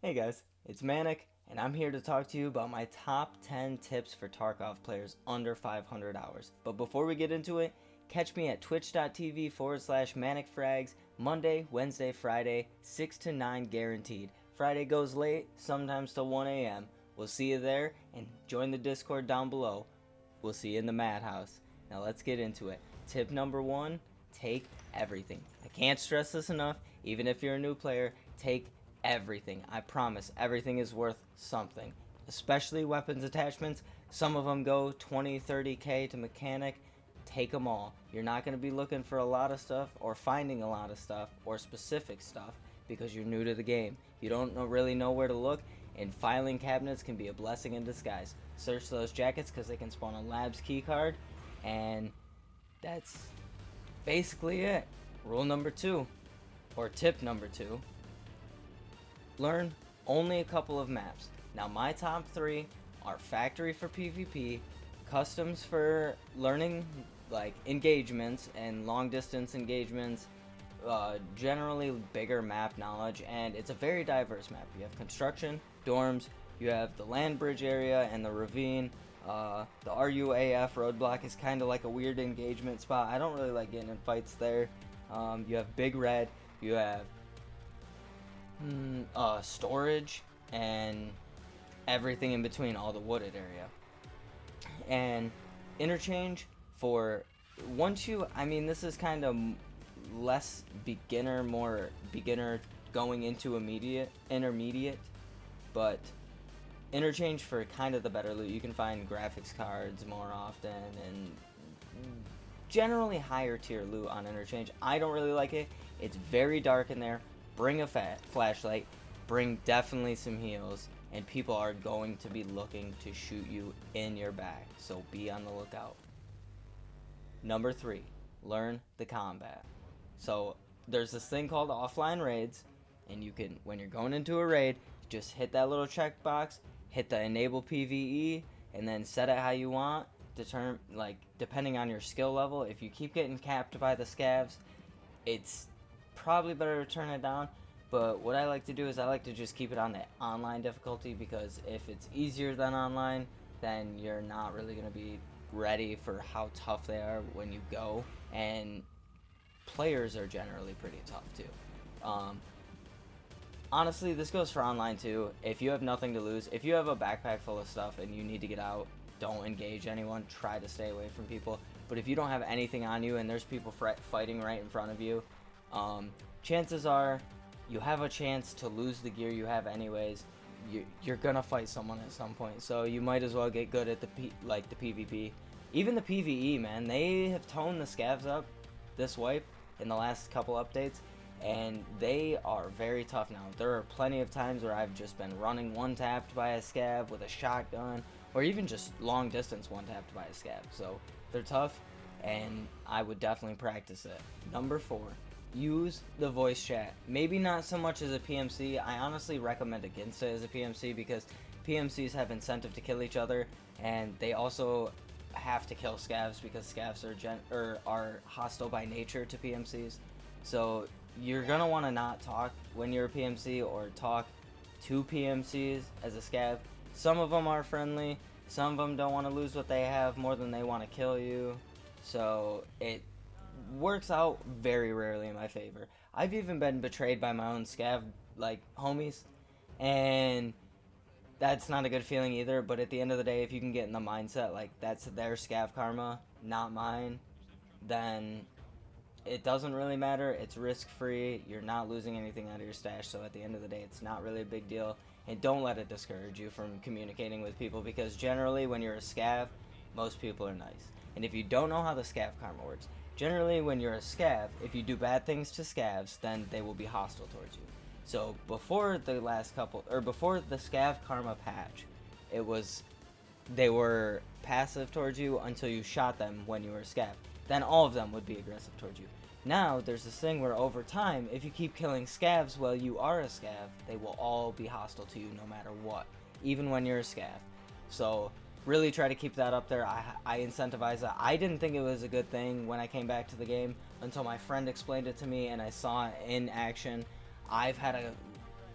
Hey guys, it's Manic, and I'm here to talk to you about my top 10 tips for Tarkov players under 500 hours. But before we get into it, catch me at twitch.tv/manicfrags Monday, Wednesday, Friday, 6 to 9 guaranteed. Friday goes late, sometimes till 1 a.m. We'll see you there, and join the Discord down below. We'll see you in the madhouse. Now let's get into it. Tip number 1, take everything. I can't stress this enough, even if you're a new player, take everything. I promise, everything is worth something. Especially weapons attachments. Some of them go 20, 30k to mechanic. Take them all. You're not going to be looking for a lot of stuff or finding a lot of stuff or specific stuff because you're new to the game. You don't really know where to look, and filing cabinets can be a blessing in disguise. Search those jackets because they can spawn a labs keycard, and that's basically it. Rule number 2, or tip number 2, learn only a couple of maps. Now my top 3 are factory for PvP, customs for learning like engagements and long distance engagements, generally bigger map knowledge, and it's a very diverse map. You have construction, dorms, you have the land bridge area and the ravine. The RUAF roadblock is kind of like a weird engagement spot. I don't really like getting in fights there. You have Big Red, you have storage, and everything in between, all the wooded area. And interchange for this is kind of less beginner, more beginner going into intermediate, but interchange for kind of the better loot. You can find graphics cards more often and generally higher tier loot on interchange. I don't really like it. It's very dark in there. Bring a flashlight, bring definitely some heals, and people are going to be looking to shoot you in your back, so be on the lookout. Number 3, learn the combat. So there's this thing called offline raids, and you can, when you're going into a raid, just hit that little checkbox, hit the enable PvE, and then set it how you want. Depending on your skill level, if you keep getting capped by the scavs, it's probably better to turn it down. But what I like to do is I like to just keep it on the online difficulty, because if it's easier than online, then you're not really going to be ready for how tough they are when you go, and players are generally pretty tough too. Honestly, this goes for online too. If you have nothing to lose, if you have a backpack full of stuff and you need to get out, don't engage anyone. Try to stay away from people. But if you don't have anything on you and there's people fighting right in front of you, chances are you have a chance to lose the gear you have anyways. You're gonna fight someone at some point, so you might as well get good at the PvP. Even the PvE, man, they have toned the scavs up this wipe in the last couple updates, and they are very tough now. There are plenty of times where I've just been running one-tapped by a scav with a shotgun, or even just long distance one-tapped by a scav. So they're tough, and I would definitely practice it. Number 4, use the voice chat. Maybe not so much as a PMC. I honestly recommend against it as a PMC, because PMCs have incentive to kill each other, and they also have to kill scavs because scavs are hostile by nature to PMCs. So you're gonna want to not talk when you're a PMC, or talk to PMCs as a scav. Some of them are friendly, some of them don't want to lose what they have more than they want to kill you, so it works out very rarely in my favor. I've even been betrayed by my own scav homies, and that's not a good feeling either. But at the end of the day, if you can get in the mindset that's their Scav Karma, not mine, then it doesn't really matter. It's risk free. You're not losing anything out of your stash, so at the end of the day, it's not really a big deal. And don't let it discourage you from communicating with people, because generally when you're a scav, most people are nice. And if you don't know how the Scav Karma works, generally when you're a scav, if you do bad things to scavs, then they will be hostile towards you. So before the Scav Karma patch, they were passive towards you until you shot them when you were a scav. Then all of them would be aggressive towards you. Now there's this thing where over time, if you keep killing scavs while you are a scav, they will all be hostile to you no matter what, even when you're a scav. So really try to keep that up there. I incentivize that. I didn't think it was a good thing when I came back to the game until my friend explained it to me and I saw it in action. I've had a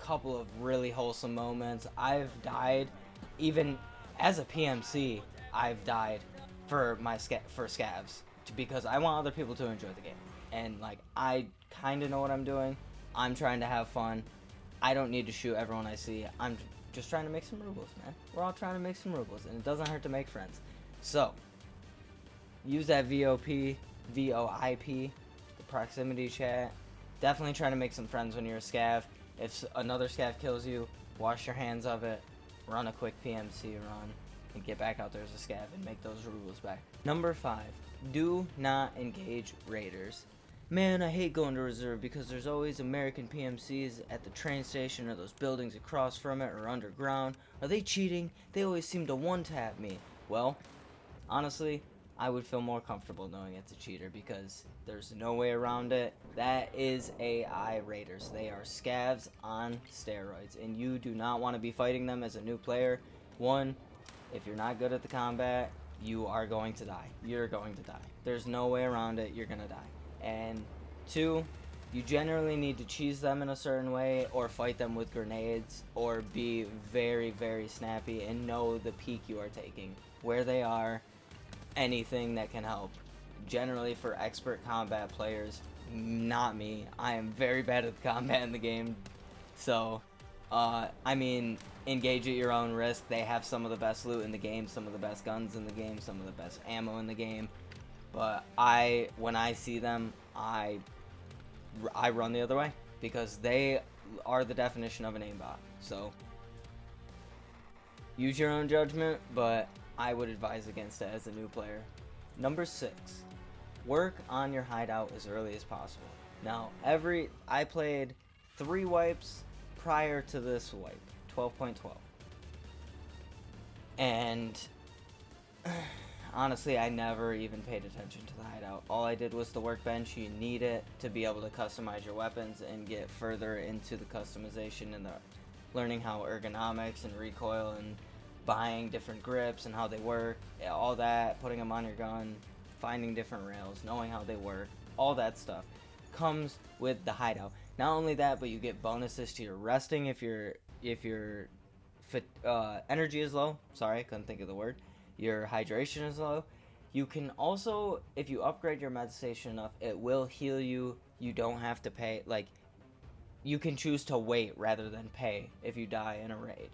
couple of really wholesome moments. I've died, even as a PMC, I've died for scavs because I want other people to enjoy the game. And like, I kind of know what I'm doing. I'm trying to have fun. I don't need to shoot everyone I see. I'm just trying to make some rubles, man. We're all trying to make some rubles, and it doesn't hurt to make friends. So, use that VoIP, the proximity chat. Definitely try to make some friends when you're a scav. If another scav kills you, wash your hands of it, run a quick PMC run, and get back out there as a scav and make those rubles back. Number 5, do not engage raiders. Man, I hate going to reserve because there's always American PMCs at the train station or those buildings across from it or underground. Are they cheating? They always seem to one-tap me. Well, honestly, I would feel more comfortable knowing it's a cheater because there's no way around it. That is AI raiders. They are scavs on steroids, and you do not want to be fighting them as a new player. One, if you're not good at the combat, you are going to die. You're going to die. There's no way around it. You're going to die. And 2, you generally need to cheese them in a certain way or fight them with grenades or be very, very snappy and know the peak you are taking, where they are, anything that can help. Generally for expert combat players, not me. I am very bad at the combat in the game. So, I mean, engage at your own risk. They have some of the best loot in the game, some of the best guns in the game, some of the best ammo in the game. But when I see them, I run the other way because they are the definition of an aimbot. So use your own judgment, but I would advise against it as a new player. Number 6, work on your hideout as early as possible. Now, I played 3 wipes prior to this wipe, 12.12, and honestly, I never even paid attention to the hideout. All I did was the workbench. You need it to be able to customize your weapons and get further into the customization and the learning how ergonomics and recoil and buying different grips and how they work, all that, putting them on your gun, finding different rails, knowing how they work, all that stuff comes with the hideout. Not only that, but you get bonuses to your resting if your energy is low. Sorry, I couldn't think of the word. Your hydration is low. You can also, if you upgrade your med station enough, it will heal you. You don't have to pay. Like, you can choose to wait rather than pay if you die in a raid.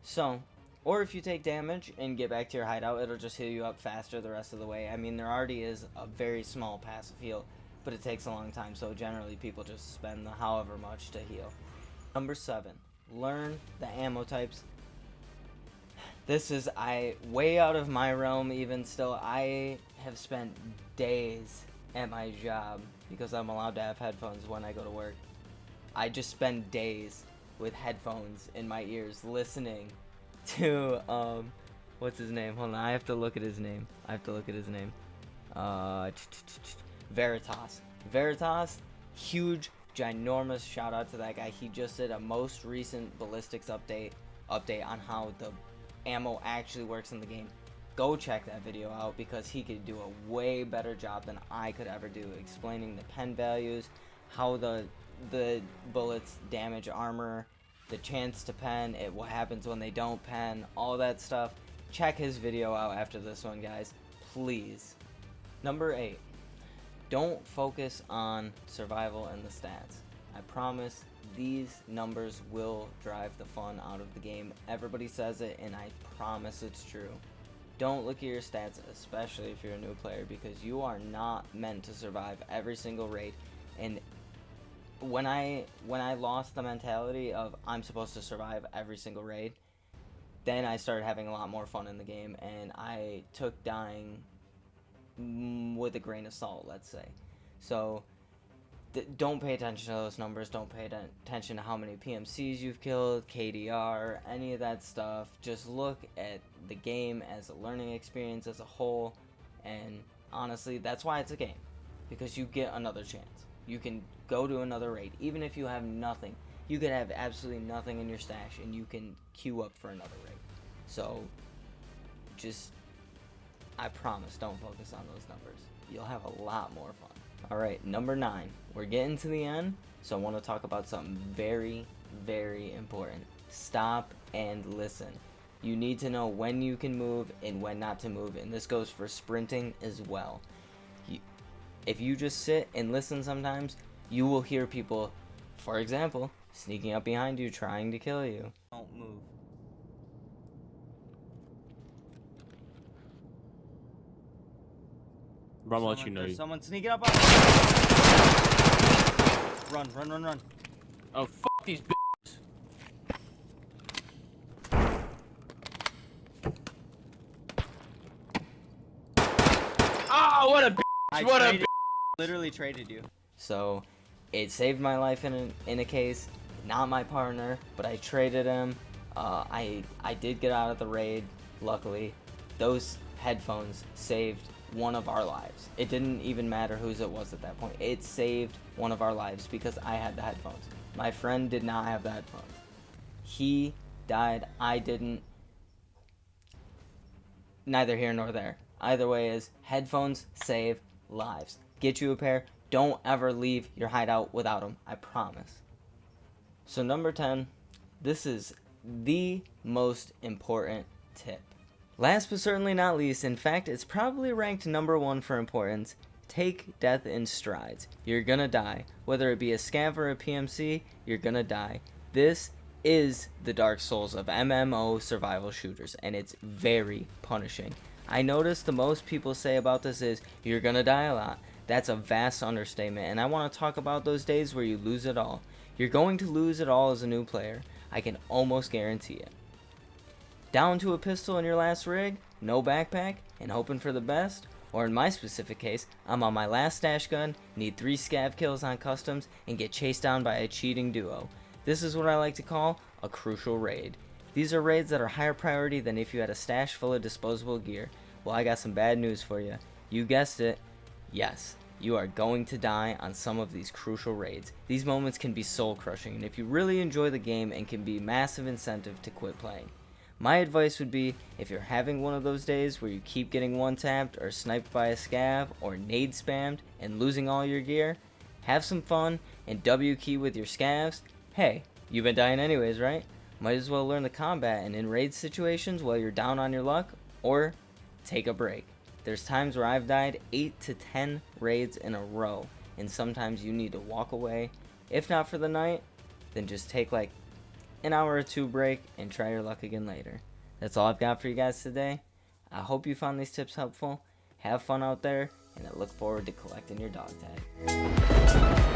So, or if you take damage and get back to your hideout, it'll just heal you up faster the rest of the way. I mean, there already is a very small passive heal, but it takes a long time, so generally people just spend the however much to heal. Number 7, learn the ammo types. This is way out of my realm even still. I have spent days at my job because I'm allowed to have headphones when I go to work. I just spend days with headphones in my ears listening to what's his name? Hold on, I have to look at his name. Veritas, huge, ginormous shout out to that guy. He just did a most recent ballistics update on how the ammo actually works in the game. Go check that video out because he could do a way better job than I could ever do explaining the pen values, how the bullets damage armor, the chance to pen, what happens when they don't pen, all that stuff. Check his video out after this one, guys, please. Number 8, don't focus on survival and the stats. I promise these numbers will drive the fun out of the game. Everybody says it, and I promise it's true. Don't look at your stats, especially if you're a new player, because you are not meant to survive every single raid. And when I lost the mentality of I'm supposed to survive every single raid, then I started having a lot more fun in the game, and I took dying with a grain of salt, let's say. So don't pay attention to those numbers. Don't pay attention to how many PMCs you've killed, KDR, any of that stuff. Just look at the game as a learning experience as a whole, and honestly, that's why it's a game, because you get another chance. You can go to another raid, even if you have nothing. You could have absolutely nothing in your stash, and you can queue up for another raid. So, I promise, don't focus on those numbers. You'll have a lot more fun. Alright, number 9. We're getting to the end, so I want to talk about something very, very important. Stop and listen. You need to know when you can move and when not to move, and this goes for sprinting as well. If you just sit and listen sometimes, you will hear people, for example, sneaking up behind you trying to kill you. Don't move. Bro, I'm gonna let you know. There's someone sneaking up on Run, run, run, run. Oh, fuck these bitches. Oh, what a bitch! What a bitch! Literally traded you. So, it saved my life in a case. Not my partner, but I traded him. I did get out of the raid, luckily. Those headphones saved one of our lives. It didn't even matter whose it was at that point. It saved one of our lives because I had the headphones. My friend did not have the headphones. He died, I didn't. Neither here nor there. Either way is, headphones save lives. Get you a pair. Don't ever leave your hideout without them. I promise. So number 10, this is the most important tip. Last but certainly not least, in fact, it's probably ranked number 1 for importance. Take death in strides. You're gonna die. Whether it be a scav or a PMC, you're gonna die. This is the Dark Souls of MMO survival shooters, and it's very punishing. I notice the most people say about this is, you're gonna die a lot. That's a vast understatement, and I want to talk about those days where you lose it all. You're going to lose it all as a new player. I can almost guarantee it. Down to a pistol in your last rig, no backpack, and hoping for the best? Or in my specific case, I'm on my last stash gun, need 3 scav kills on customs, and get chased down by a cheating duo. This is what I like to call a crucial raid. These are raids that are higher priority than if you had a stash full of disposable gear. Well, I got some bad news for you. You guessed it. Yes, you are going to die on some of these crucial raids. These moments can be soul crushing, and if you really enjoy the game, and can be massive incentive to quit playing. My advice would be, if you're having one of those days where you keep getting one-tapped or sniped by a scav or nade spammed and losing all your gear, have some fun and W key with your scavs. Hey, you've been dying anyways, right? Might as well learn the combat and in raid situations while you're down on your luck, or take a break. There's times where I've died 8 to 10 raids in a row, and sometimes you need to walk away. If not for the night, then just take like an hour or 2 break and try your luck again later. That's all I've got for you guys today. I hope you found these tips helpful. Have fun out there, and I look forward to collecting your dog tag.